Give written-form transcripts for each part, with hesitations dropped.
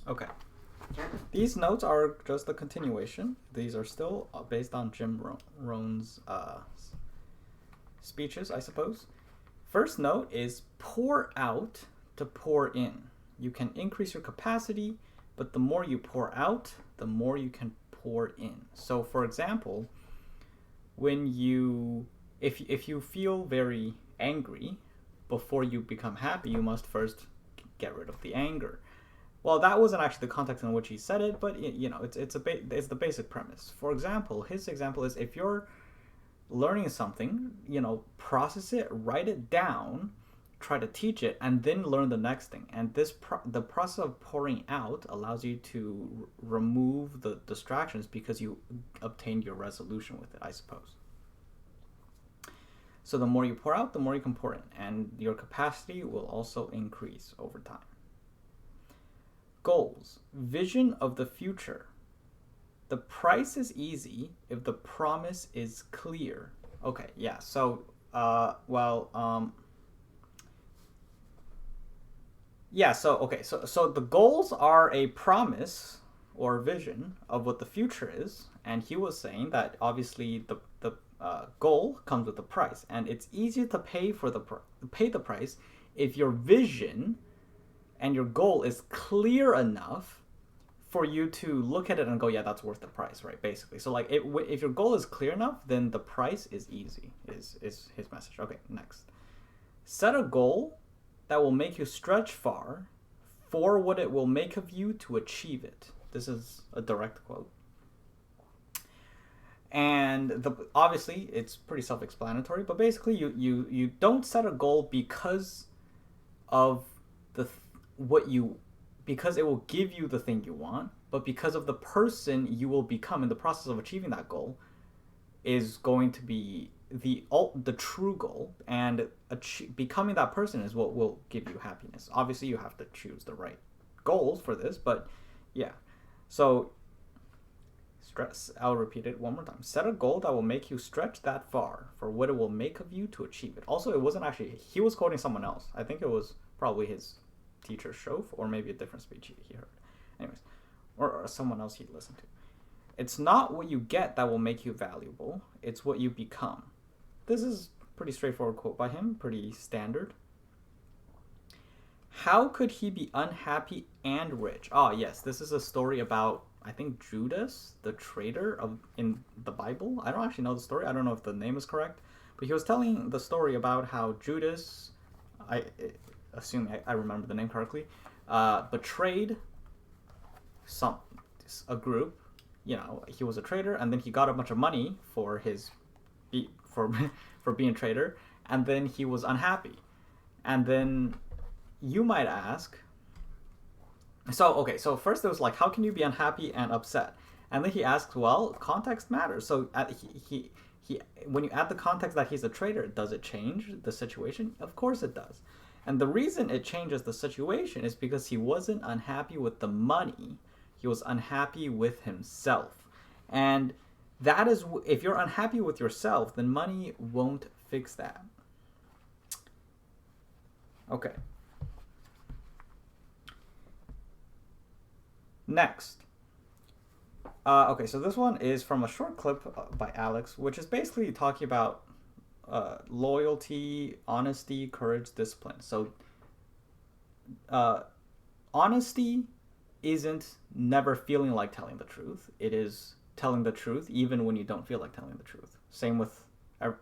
Okay. These notes are just a continuation. These are still based on Jim Rohn's speeches, I suppose. First note is pour out to pour in. You can increase your capacity, but the more you pour out, the more you can pour in. So, for example, when you if you feel very angry, before you become happy, you must first get rid of the anger. Well, that wasn't actually the context in which he said it, but it's the basic premise. For example, his example is if you're learning something, process it, write it down, try to teach it, and then learn the next thing. And the process of pouring out allows you to remove the distractions because you obtained your resolution with it, I suppose. So the more you pour out, the more you can pour in, and your capacity will also increase over time. Goals. Vision of the future. The price is easy if the promise is clear. Okay, yeah, so, so the goals are a promise or vision of what the future is, and he was saying that obviously the goal comes with a price, and it's easier to pay the price if your vision and your goal is clear enough for you to look at it and go, yeah, that's worth the price, right? Basically, so like if your goal is clear enough, then the price is easy. Is his message? Okay, next, set a goal that will make you stretch far for what it will make of you to achieve it. This is a direct quote. And obviously it's pretty self-explanatory, but basically you don't set a goal because of because it will give you the thing you want, but because of the person you will become in the process of achieving that goal is going to be the true goal, and becoming that person is what will give you happiness. Obviously you have to choose the right goals for this, but yeah. So I'll repeat it one more time. Set a goal that will make you stretch that far for what it will make of you to achieve it. Also, it wasn't actually, he was quoting someone else. I think it was probably his teacher Shof, or maybe a different speech he heard. Anyways, or someone else he listened to. It's not what you get that will make you valuable. It's what you become. This is a pretty straightforward quote by him, pretty standard. How could he be unhappy and rich? Ah, yes, this is a story about, I think, Judas, the traitor in the Bible. I don't actually know the story. I don't know if the name is correct. But he was telling the story about how Judas, I assume I remember the name correctly, betrayed a group. He was a traitor, and then he got a bunch of money for for being a traitor, and then he was unhappy. And then you might ask, so first it was like, how can you be unhappy and upset? And then he asks, well, context matters. So he when you add the context that he's a traitor, does it change the situation? Of course it does. And the reason it changes the situation is because he wasn't unhappy with the money. He was unhappy with himself. And that is, if you're unhappy with yourself, then money won't fix that. Okay. Next. Okay, so this one is from a short clip by Alex, which is basically talking about loyalty, honesty, courage, discipline. So, honesty isn't never feeling like telling the truth. It is telling the truth even when you don't feel like telling the truth. Same with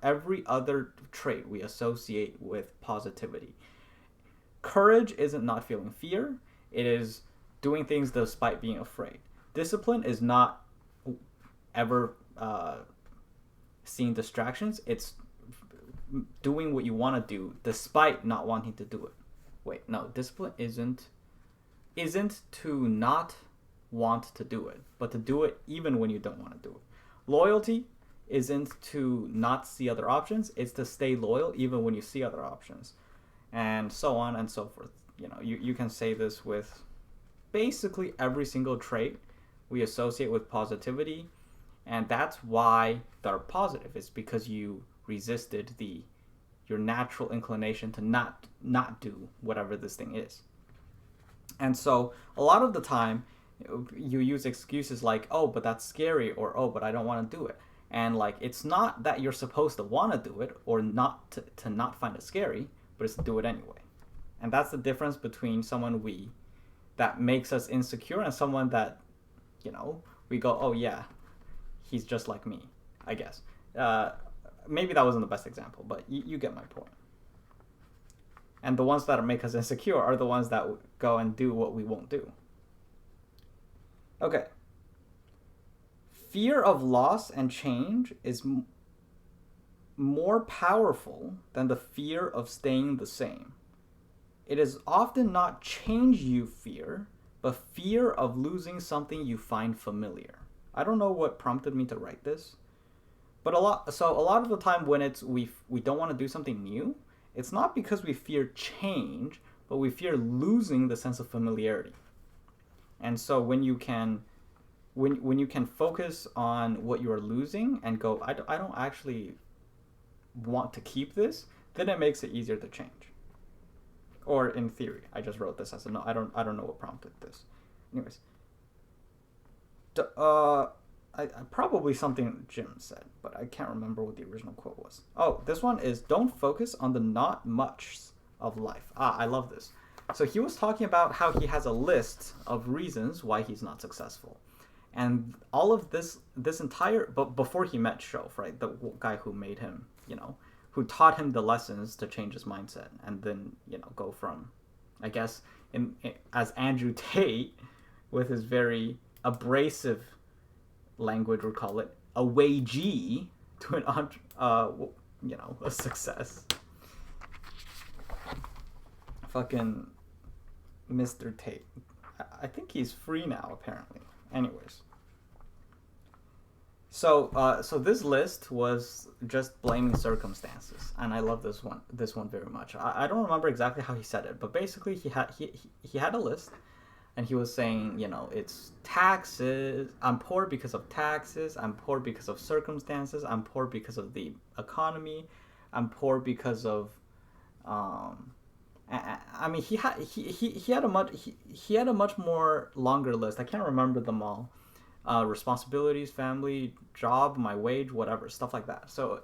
every other trait we associate with positivity. Courage isn't not feeling fear. It is doing things despite being afraid. Discipline is not ever seeing distractions. It's doing what you want to do despite not wanting to do it. Wait, no, discipline isn't to not want to do it, but to do it even when you don't want to do it. Loyalty isn't to not see other options. It's to stay loyal even when you see other options, and so on and so forth. You can say this with basically every single trait we associate with positivity, and that's why they're positive. It's because you resisted your natural inclination to not do whatever this thing is. And so a lot of the time, you use excuses like, oh, but that's scary, or oh, but I don't want to do it. And like, it's not that you're supposed to want to do it or not to not find it scary, but it's to do it anyway. And that's the difference between someone that makes us insecure and someone that, we go, oh yeah, he's just like me, I guess. Maybe that wasn't the best example, but you get my point. And the ones that make us insecure are the ones that go and do what we won't do. Okay. Fear of loss and change is more powerful than the fear of staying the same. It is often not change you fear, but fear of losing something you find familiar. I don't know what prompted me to write this, but a lot of the time when we don't want to do something new, it's not because we fear change, but we fear losing the sense of familiarity. And so when you can focus on what you are losing and go, I don't actually want to keep this, then it makes it easier to change. Or in theory, I just wrote this as a note. I don't know what prompted this. Anyways, probably something Jim said, but I can't remember what the original quote was. Oh, this one is, don't focus on the not muchs of life. I love this. So he was talking about how he has a list of reasons why he's not successful. And all of this entire, but before he met Shoaff, right, the guy who made him, who taught him the lessons to change his mindset, and then, go from, I guess, as Andrew Tate, with his very abrasive language would call it, a wagee to a success. Fucking Mr. Tate. I think he's free now, apparently. Anyways. So this list was just blaming circumstances, and I love this one very much. I don't remember exactly how he said it, but basically he had a list, and he was saying, it's taxes. I'm poor because of taxes. I'm poor because of circumstances. I'm poor because of the economy. I'm poor because of, I mean, he had a much more longer list. I can't remember them all. Responsibilities, family, job, my wage, whatever, stuff like that. So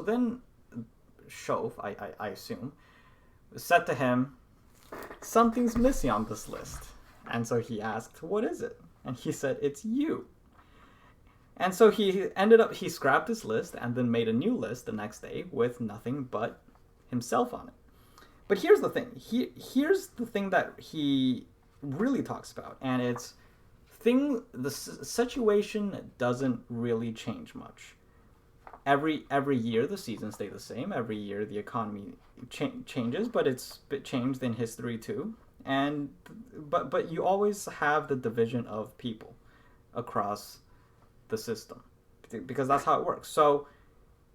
then Shoaff, I assume, said to him, something's missing on this list. And so he asked, what is it? And he said, it's you. And so he scrapped his list and then made a new list the next day with nothing but himself on it. But here's the thing. Here's the thing that he really talks about, and it's the situation doesn't really change much. Every year the seasons stay the same. Every year the economy changes, but it's changed in history too. And but you always have the division of people across the system, because that's how it works. So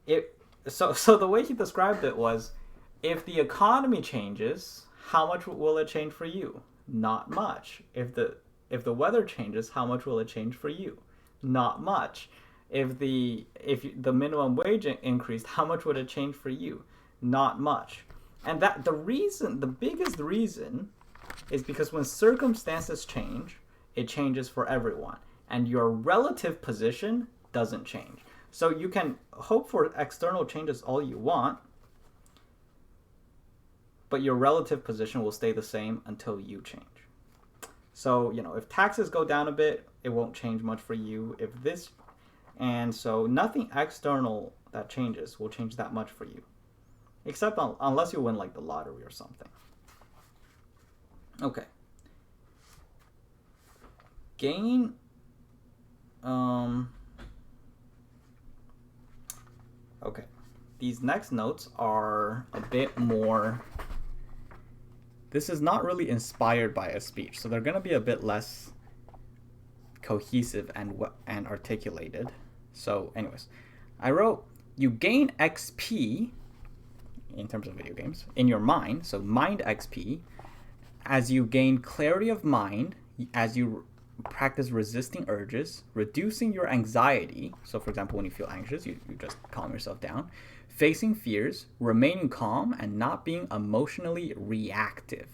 the way he described it was, if the economy changes, how much will it change for you? Not much. If the weather changes, how much will it change for you? Not much. If the minimum wage increased, how much would it change for you? Not much. And that the biggest reason is because when circumstances change, it changes for everyone, and your relative position doesn't change. So you can hope for external changes all you want, but your relative position will stay the same until you change. So, if taxes go down a bit, it won't change much for you. And so nothing external that changes will change that much for you, except unless you win like the lottery or something. Okay. Gain. Okay. These next notes are a bit more. This is not really inspired by a speech, so they're going to be a bit less cohesive and articulated. So, anyways, I wrote, you gain XP, in terms of video games, in your mind, so mind XP, as you gain clarity of mind, as you practice resisting urges, reducing your anxiety. So, for example, when you feel anxious, you just calm yourself down. Facing fears, remaining calm, and not being emotionally reactive.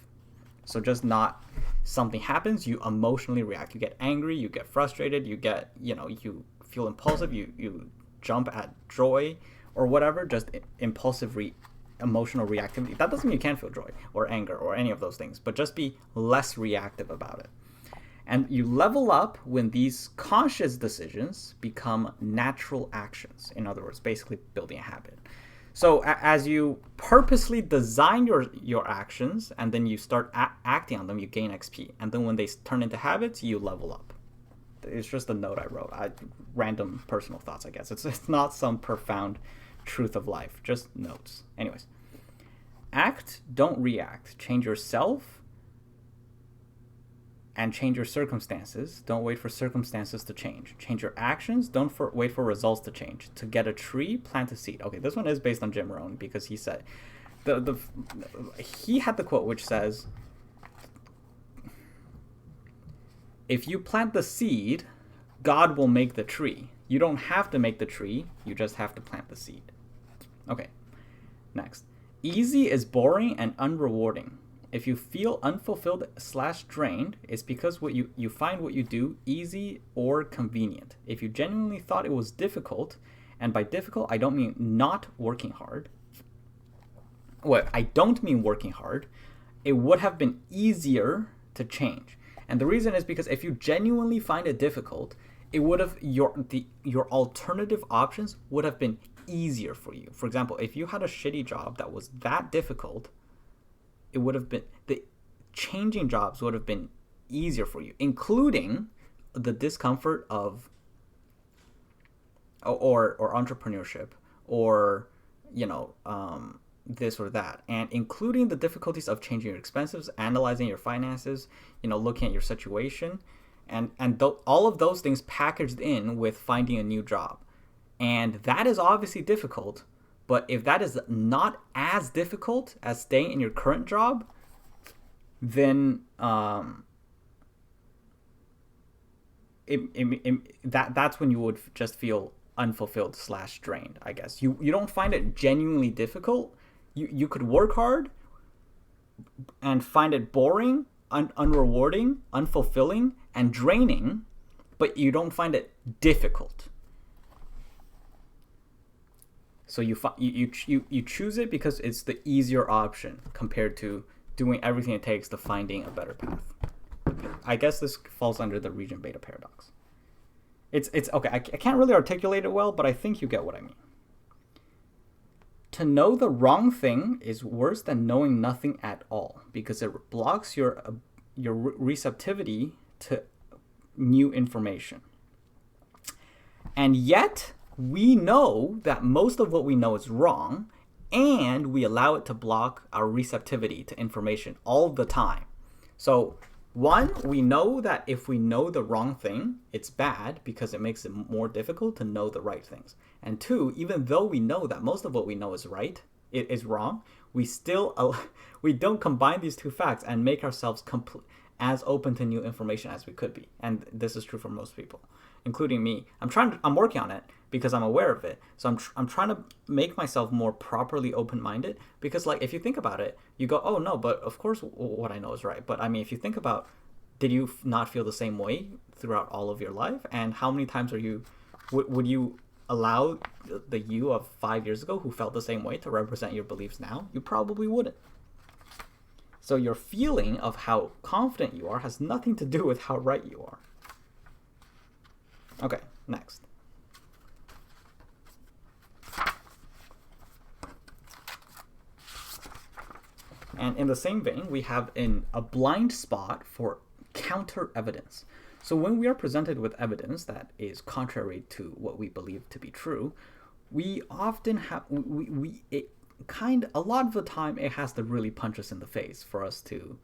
So just not something happens, you emotionally react. You get angry, you get frustrated, you get, you feel impulsive, you jump at joy or whatever, just impulsive emotional reactivity. That doesn't mean you can't feel joy or anger or any of those things, but just be less reactive about it. And you level up when these conscious decisions become natural actions. In other words, basically building a habit. So as you purposely design your actions and then you start acting on them, you gain XP. And then when they turn into habits, you level up. It's just a note I wrote. Random personal thoughts, I guess. It's not some profound truth of life, just notes. Anyways, act, don't react. Change yourself and change your circumstances. Don't wait for circumstances to change. Change your actions. Don't wait for results to change. To get a tree, plant a seed. Okay, this one is based on Jim Rohn because he said, he had the quote which says, if you plant the seed, God will make the tree. You don't have to make the tree, you just have to plant the seed. Okay, next. Easy is boring and unrewarding. If you feel unfulfilled/drained, it's because you find what you do easy or convenient. If you genuinely thought it was difficult, and by difficult, I don't mean not working hard. Well, I don't mean working hard. It would have been easier to change. And the reason is because if you genuinely find it difficult, it would have your alternative options would have been easier for you. For example, if you had a shitty job that was that difficult, it would have been, the changing jobs would have been easier for you, including the discomfort of or entrepreneurship or this or that, and including the difficulties of changing your expenses, analyzing your finances, looking at your situation, and all of those things packaged in with finding a new job. And that is obviously difficult. But if that is not as difficult as staying in your current job, then that's when you would just feel unfulfilled/drained, I guess. You don't find it genuinely difficult. You could work hard and find it boring, unrewarding, unfulfilling, and draining, but you don't find it difficult. So you choose it because it's the easier option compared to doing everything it takes to finding a better path. I guess this falls under the Regent Beta paradox. It's okay. I can't really articulate it well, but I think you get what I mean. To know the wrong thing is worse than knowing nothing at all because it blocks your receptivity to new information. And yet, we know that most of what we know is wrong, and we allow it to block our receptivity to information all the time. So, one, we know that if we know the wrong thing, it's bad because it makes it more difficult to know the right things. And two, even though we know that most of what we know is right, it is wrong, we don't combine these two facts and make ourselves as open to new information as we could be. And this is true for most people, including me. I'm working on it because I'm aware of it. So I'm trying to make myself more properly open-minded because, like, if you think about it, you go, oh no, but of course what I know is right. But I mean, if you think about, did you not feel the same way throughout all of your life? And how many times would you allow the you of 5 years ago who felt the same way to represent your beliefs now? You probably wouldn't. So your feeling of how confident you are has nothing to do with how right you are. Okay, next. And in the same vein, we have a blind spot for counter evidence. So when we are presented with evidence that is contrary to what we believe to be true, we often have a lot of the time it has to really punch us in the face for us to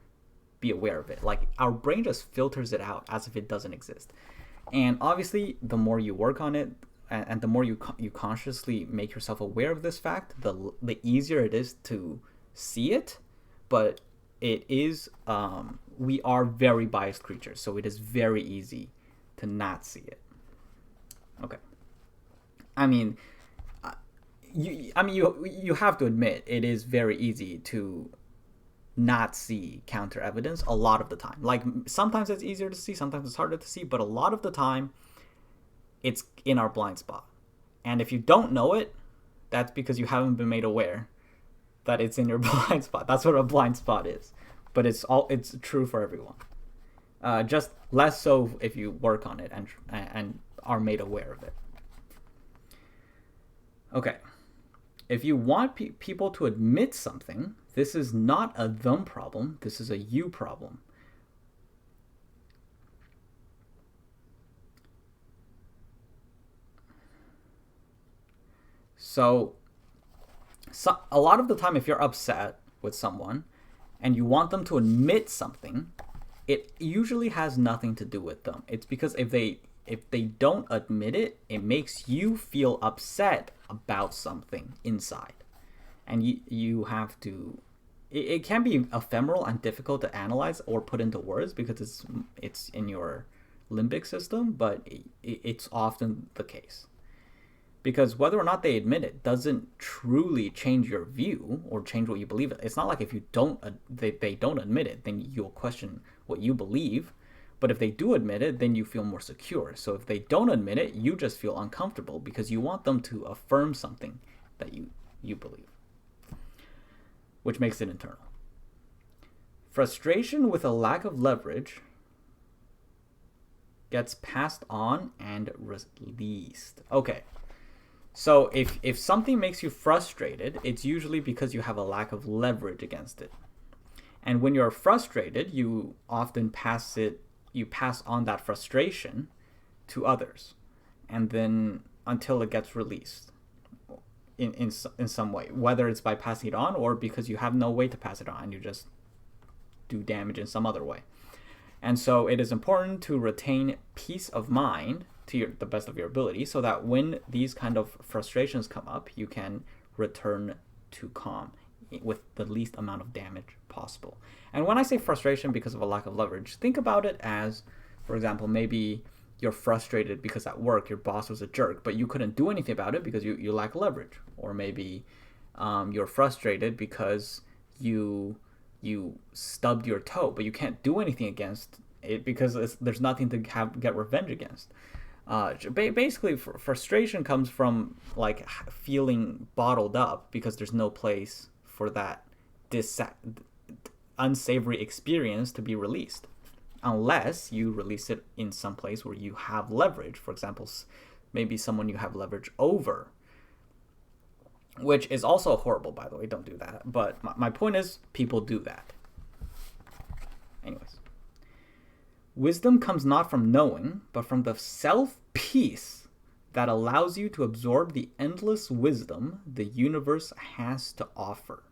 be aware of it. Like, our brain just filters it out as if it doesn't exist. And obviously, the more you work on it, and the more you consciously make yourself aware of this fact, the easier it is to see it. But it is, we are very biased creatures, so it is very easy to not see it. Okay. I mean, you have to admit it is very easy to not see counter evidence a lot of the time. Like sometimes it's easier to see, sometimes it's harder to see, but a lot of the time it's in our blind spot. And if you don't know it, that's because you haven't been made aware that it's in your blind spot. That's what a blind spot is. But it's true for everyone. Just less so if you work on it and are made aware of it. Okay. If you want people to admit something, this is not a them problem. This is a you problem. So a lot of the time, if you're upset with someone and you want them to admit something, it usually has nothing to do with them. It's because if they don't admit it, it makes you feel upset about something inside. And you have to... It can be ephemeral and difficult to analyze or put into words because it's in your limbic system, but it's often the case. Because whether or not they admit it doesn't truly change your view or change what you believe. It's not like if you they don't admit it, then you'll question what you believe. But if they do admit it, then you feel more secure. So if they don't admit it, you just feel uncomfortable because you want them to affirm something that you believe, which makes it internal. Frustration with a lack of leverage gets passed on and released. Okay. So if something makes you frustrated, it's usually because you have a lack of leverage against it. And when you're frustrated, you often pass on that frustration to others, and then until it gets released in some way, whether it's by passing it on or because you have no way to pass it on and you just do damage in some other way. And so it is important to retain peace of mind to the best of your ability so that when these kind of frustrations come up, you can return to calm with the least amount of damage possible. And when I say frustration because of a lack of leverage, think about it as, for example, maybe you're frustrated because at work your boss was a jerk, but you couldn't do anything about it because you lack leverage. Or maybe you're frustrated because you stubbed your toe, but you can't do anything against it because there's nothing to get revenge against. Basically, frustration comes from like feeling bottled up because there's no place for that unsavory experience to be released, unless you release it in some place where you have leverage. For example, maybe someone you have leverage over, which is also horrible, by the way. Don't do that. But my point is, people do that. Anyways. Wisdom comes not from knowing, but from the self-peace that allows you to absorb the endless wisdom the universe has to offer.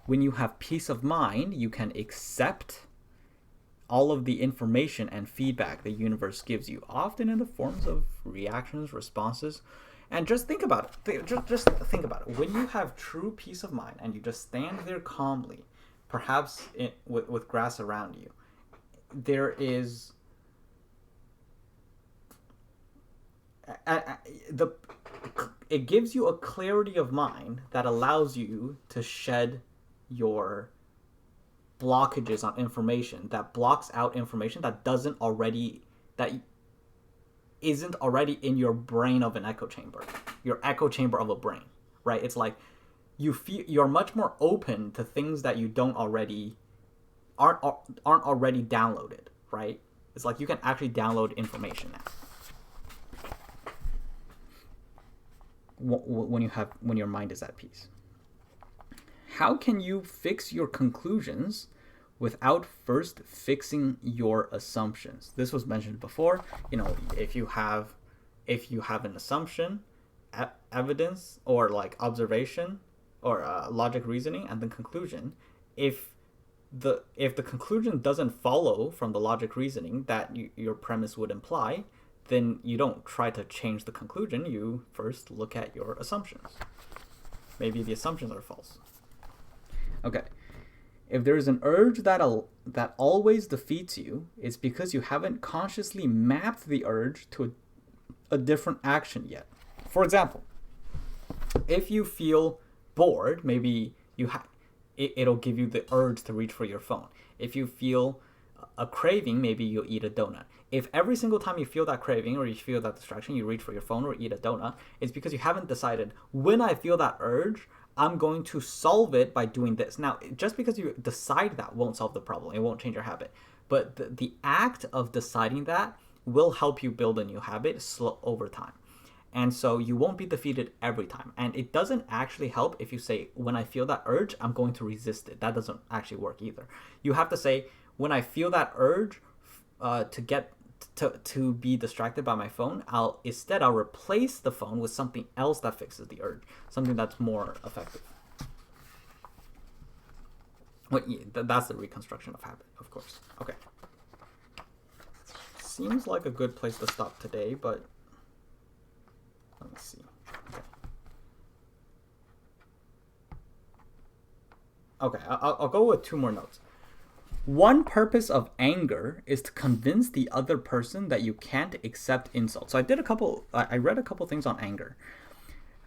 When you have peace of mind, you can accept all of the information and feedback the universe gives you, often in the forms of reactions, responses. And just think about it. Just think about it. When you have true peace of mind and you just stand there calmly, perhaps with grass around you, it gives you a clarity of mind that allows you to shed your blockages on information, that blocks out information that isn't already in your brain of an echo chamber, your echo chamber of a brain, right? It's like you're much more open to things that you aren't already downloaded, right? It's like you can actually download information now when your mind is at peace. How can you fix your conclusions without first fixing your assumptions? This was mentioned before. If you have an assumption, evidence, or like observation, or logic reasoning, and then conclusion, if the conclusion doesn't follow from the logic reasoning that your premise would imply, then you don't try to change the conclusion. You first look at your assumptions. Maybe the assumptions are false. Okay. If there is an urge that always defeats you, it's because you haven't consciously mapped the urge to a different action yet. For example, if you feel bored, maybe it'll give you the urge to reach for your phone. If you feel a craving, maybe you'll eat a donut. If every single time you feel that craving or you feel that distraction, you reach for your phone or eat a donut, it's because you haven't decided, when I feel that urge, I'm going to solve it by doing this. Now, just because you decide that won't solve the problem, it won't change your habit. But the act of deciding that will help you build a new habit slow over time. And so you won't be defeated every time. And it doesn't actually help if you say, when I feel that urge, I'm going to resist it. That doesn't actually work either. You have to say, when I feel that urge to be distracted by my phone, I'll replace the phone with something else that fixes the urge, something that's more effective. That's the reconstruction of habit, of course. Okay. Seems like a good place to stop today, but let me see. Okay, I'll go with 2 more notes. One purpose of anger is to convince the other person that you can't accept insults. So I read a couple things on anger.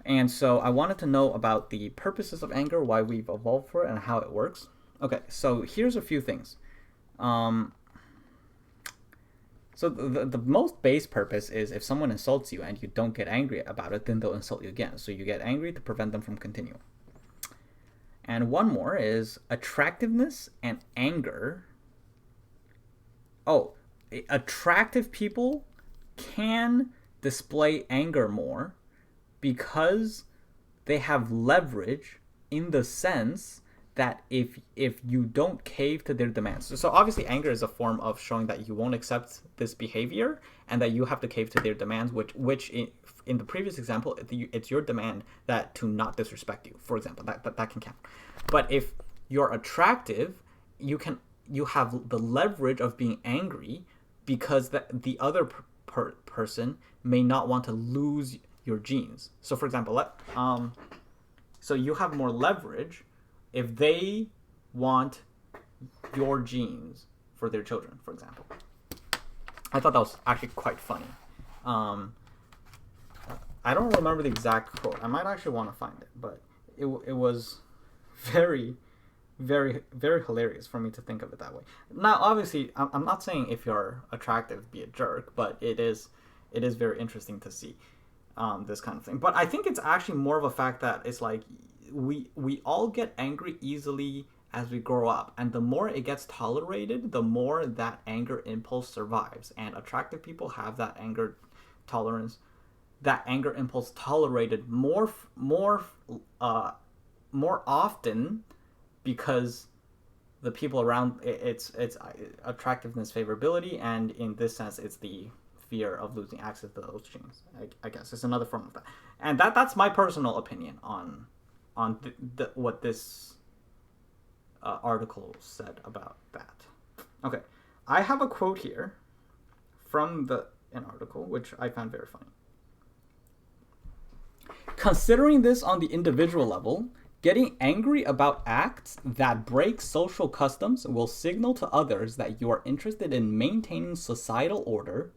And so I wanted to know about the purposes of anger, why we've evolved for it, and how it works. Okay, so here's a few things. So the most base purpose is if someone insults you and you don't get angry about it, then they'll insult you again. So you get angry to prevent them from continuing. And one more is attractiveness and anger. Oh, attractive people can display anger more because they have leverage, in the sense that if you don't cave to their demands. So obviously anger is a form of showing that you won't accept this behavior and that you have to cave to their demands, which in the previous example, it's your demand that to not disrespect you, for example. That can count. But if you're attractive, you have the leverage of being angry because the other person may not want to lose your genes. So for example, so you have more leverage if they want your genes for their children, for example. I thought that was actually quite funny. I don't remember the exact quote. I might actually want to find it, but it was very, very, very hilarious for me to think of it that way. Now, obviously, I'm not saying if you're attractive, be a jerk, but it is very interesting to see this kind of thing. But I think it's actually more of a fact that it's like we all get angry easily as we grow up, and the more it gets tolerated, the more that anger impulse survives. And attractive people have that anger tolerance, that anger impulse tolerated more often, because the people around it's attractiveness favorability, and in this sense it's the fear of losing access to those genes. I guess it's another form of that, and that's my personal opinion on what this article said about that. Okay, I have a quote here from an article which I found very funny. Considering this on the individual level, getting angry about acts that break social customs will signal to others that you are interested in maintaining societal order,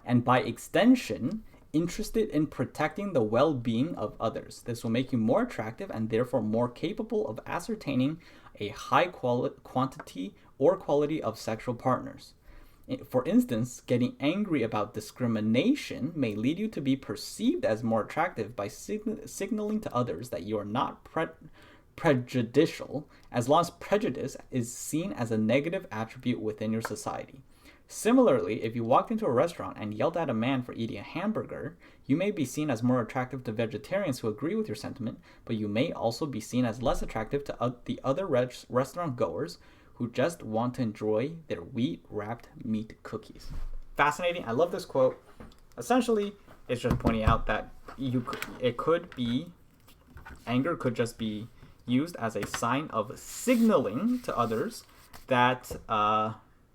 and by extension, interested in protecting the well-being of others. This will make you more attractive and therefore more capable of ascertaining a high quantity or quality of sexual partners. For instance, getting angry about discrimination may lead you to be perceived as more attractive by signaling to others that you are not prejudicial, as long as prejudice is seen as a negative attribute within your society. Similarly, if you walked into a restaurant and yelled at a man for eating a hamburger, you may be seen as more attractive to vegetarians who agree with your sentiment, but you may also be seen as less attractive to the other restaurant goers who just want to enjoy their wheat-wrapped meat cookies. Fascinating. I love this quote. Essentially, it's just pointing out that anger could just be used as a sign of signaling to others that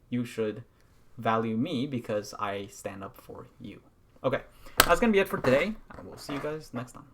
you should value me because I stand up for you. Okay, that's going to be it for today. I will see you guys next time.